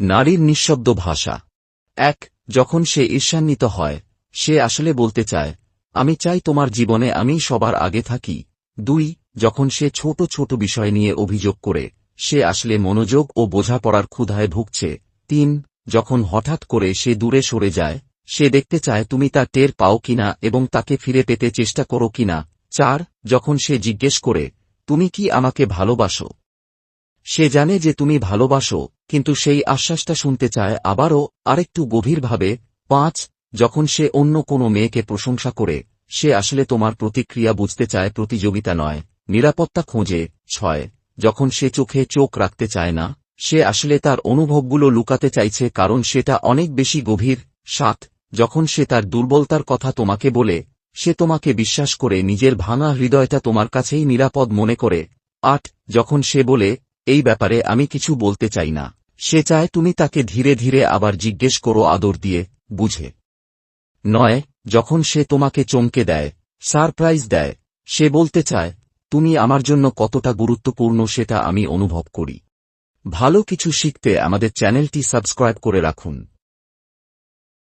নারীর নিঃশব্দ ভাষা। 1. যখন সে ঈর্ষান্বিত হয়, সে আসলে বলতে চায়, আমি চাই তোমার জীবনে আমি সবার আগে থাকি। 2. যখন সে ছোট ছোট বিষয় নিয়ে অভিযোগ করে, সে আসলে মনোযোগ ও বোঝাপড়ার ক্ষুধায় ভুগছে। 3. যখন হঠাৎ করে সে দূরে সরে যায়, সে দেখতে চায় তুমি তা টের পাও কিনা এবং তাকে ফিরে পেতে চেষ্টা করো কিনা। 4. যখন সে জিজ্ঞেস করে, তুমি কি আমাকে ভালোবাসো? সে জানে যে তুমি ভালোবাসো, কিন্তু সেই আশ্বাসটা শুনতে চায় আবারও আরেকটু গভীরভাবে। 5. যখন সে অন্য কোনো মেয়েকে প্রশংসা করে, সে আসলে তোমার প্রতিক্রিয়া বুঝতে চায়, প্রতিযোগিতা নয়, নিরাপত্তা খোঁজে। 6. যখন সে চোখে চোখ রাখতে চায় না, সে আসলে তার অনুভবগুলো লুকাতে চাইছে কারণ সেটা অনেক বেশি গভীর। 7. যখন সে তার দুর্বলতার কথা তোমাকে বলে, সে তোমাকে বিশ্বাস করে নিজের ভাঙা হৃদয়টা তোমার কাছেই নিরাপদ মনে করে। 8. যখন সে বলে, এই ব্যাপারে আমি কিছু বলতে চাই না, সে চায় তুমি তাকে ধীরে ধীরে আবার জিজ্ঞেস করো, আদর দিয়ে, বুঝে। 9. যখন সে তোমাকে চমকে দেয়, সারপ্রাইজ দেয়, সে বলতে চায়, তুমি আমার জন্য কতটা গুরুত্বপূর্ণ সেটা আমি অনুভব করি। ভালো কিছু শিখতে আমাদের চ্যানেলটি সাবস্ক্রাইব করে রাখুন।